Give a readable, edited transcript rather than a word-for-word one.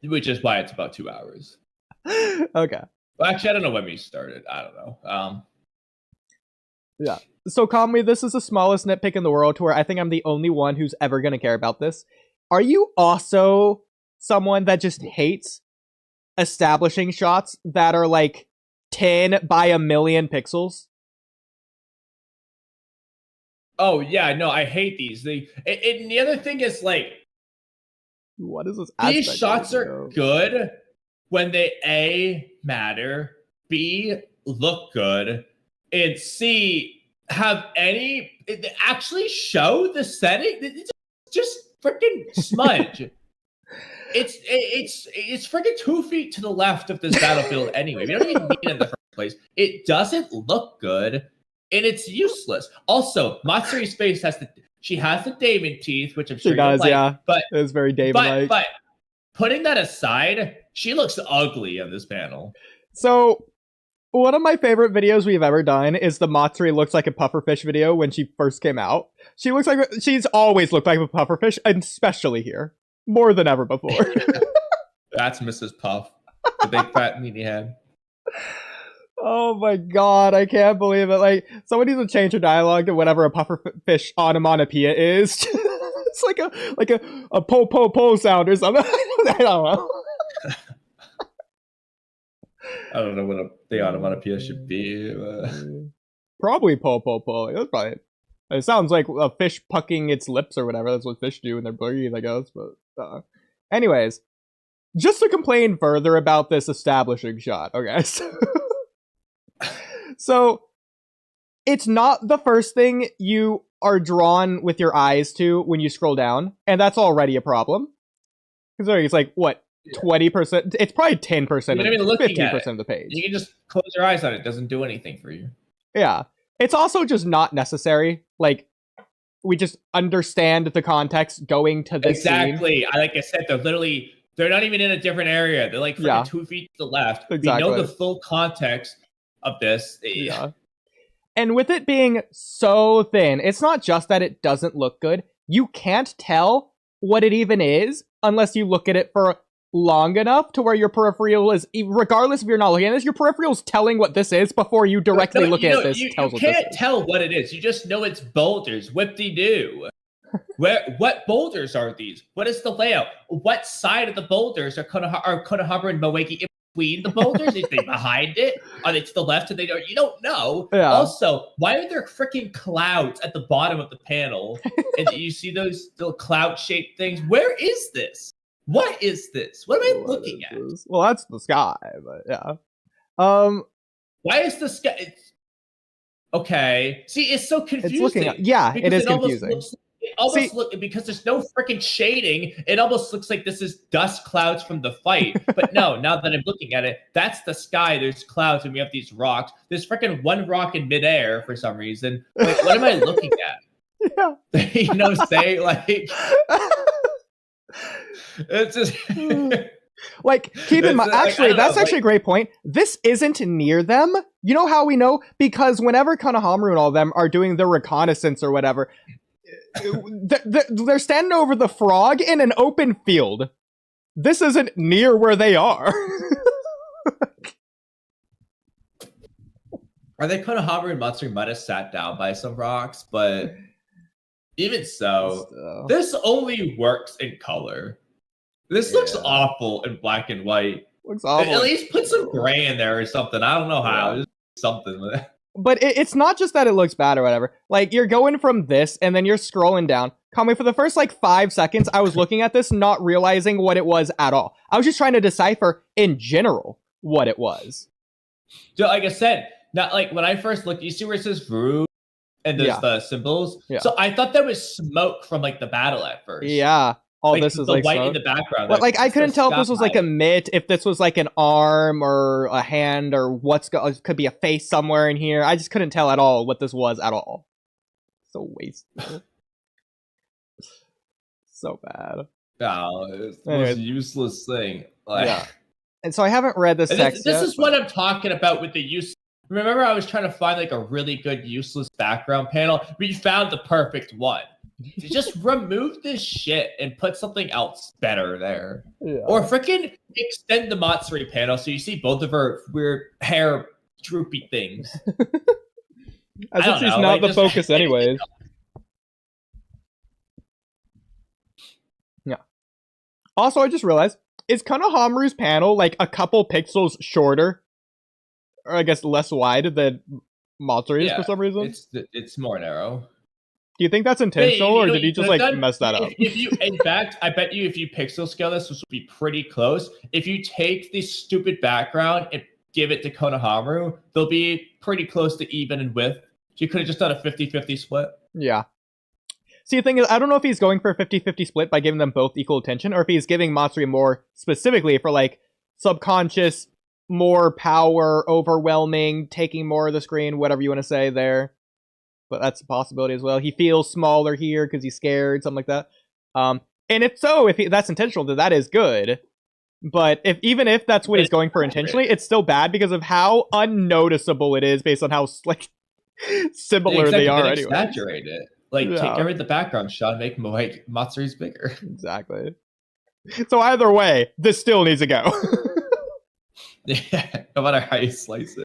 which is why it's about 2 hours. Okay. Well, actually, I don't know when we started. I don't know. Yeah. So, Kamui, this is the smallest nitpick in the world to where I think I'm the only one who's ever going to care about this. Are you also someone that just hates establishing shots that are like 10 by a million pixels? Oh, yeah, no, I hate these. And the other thing is, like, What is this? these shots are good when they A, matter, B, look good, and C, have any actually show the setting. It's just freaking smudge. It's freaking 2 feet to the left of this battlefield anyway. We don't even need it in the first place. It doesn't look good, and it's useless. Also, Matsuru's face has the Damon teeth, which I'm sure she does, like, yeah. But it's very Damon-like. But putting that aside, she looks ugly on this panel. So, one of my favorite videos we've ever done is the Matsuri looks like a pufferfish video when she first came out. She's always looked like a pufferfish, especially here. More than ever before. That's Mrs. Puff. The big fat meaty head. Oh my god, I can't believe it. Like, someone needs to change her dialogue to whatever a pufferfish onomatopoeia is. It's like a po po po sound or something. I don't know. I don't know what the onomatopoeia should be. Probably po po po. That's probably it. It sounds like a fish pucking its lips or whatever. That's what fish do when they're breathe, I guess. But anyways, just to complain further about this establishing shot. Okay, so it's not the first thing you are drawn with your eyes to when you scroll down, and that's already a problem. Because it's like what 20%? It's probably 10%, 15% of the page. You can just close your eyes on it. It doesn't do anything for you. Yeah. It's also just not necessary. Like, we just understand the context going to this Exactly. Like I said, they're not even in a different area. They're like 2 feet to the left. Exactly. We know the full context of this. Yeah. And with it being so thin, it's not just that it doesn't look good. You can't tell what it even is unless you look at it for long enough to where your peripheral is, regardless if you're not looking at this, your peripheral's telling what this is before you directly look at this. You can't tell what it is. You just know it's boulders. Whip-de-doo. What boulders are these? What is the layout? What side of the boulders are Konohamaru and Moegi in between the boulders? Is they behind it? Are they to the left? You don't know. Yeah. Also, why are there freaking clouds at the bottom of the panel? And you see those little cloud-shaped things? Where is this? What is this? What am I looking at? Well, that's the sky, but yeah. Why is the sky? Okay. See, it's so confusing. It is confusing. Because there's no freaking shading. It almost looks like this is dust clouds from the fight. But no, now that I'm looking at it, that's the sky. There's clouds, and we have these rocks. There's freaking one rock in midair for some reason. Like, what am I looking at? Yeah. Say like. It's just like, keep in mind, actually, that's actually a great point. This isn't near them. You know how we know? Because whenever Konohamaru and all of them are doing their reconnaissance or whatever, they're standing over the frog in an open field. This isn't near where they are. Are they Konohamaru and Matsuri might have sat down by some rocks, but even so, this only works in color. This looks awful in black and white. Looks awful. At least put some gray in there or something. I don't know how. Just something with it. But it's not just that it looks bad or whatever. Like, you're going from this, and then you're scrolling down. Kamui, for the first, 5 seconds, I was looking at this, not realizing what it was at all. I was just trying to decipher, in general, what it was. So, like I said, not like when I first looked, you see where it says Vuru? And there's the symbols. Yeah. So I thought that was smoke from, the battle at first. Yeah. All this is, the white smoke in the background. But, I couldn't tell if this was, a mitt, if this was, an arm or a hand or could be a face somewhere in here. I just couldn't tell at all what this was at all. So wasteful. So bad. No, it's the most useless thing. Yeah. And so I haven't read this text This is what I'm talking about with the use. Remember, I was trying to find, a really good useless background panel? We found the perfect one. Just remove this shit and put something else better there. Yeah. Or freaking extend the Matsuri panel so you see both of her weird hair droopy things. As if she's not the focus anyways. Yeah. Also, I just realized, is Konohamaru's panel like a couple pixels shorter? Or I guess less wide than Matsuri's for some reason? It's more narrow. Do you think that's intentional, or did he just like mess that up? If you, in fact, I bet you if you pixel scale this would be pretty close. If you take the stupid background and give it to Konohamaru, they'll be pretty close to even in width. You could have just done a 50-50 split. Yeah. See, the thing is, I don't know if he's going for a 50-50 split by giving them both equal attention, or if he's giving Matsuri more specifically for like subconscious, more power, overwhelming, taking more of the screen, whatever you want to say there. But that's a possibility as well. He feels smaller here because he's scared, something like that. And if so, if that's intentional, then that is good. But even if that's what he's going for intentionally, it's still bad because of how unnoticeable it is based on how like similar they are anyway. Exaggerate it. Like, take away the background shot and make Matsuri's bigger. Exactly. So either way, this still needs to go. Yeah, no matter how you slice it.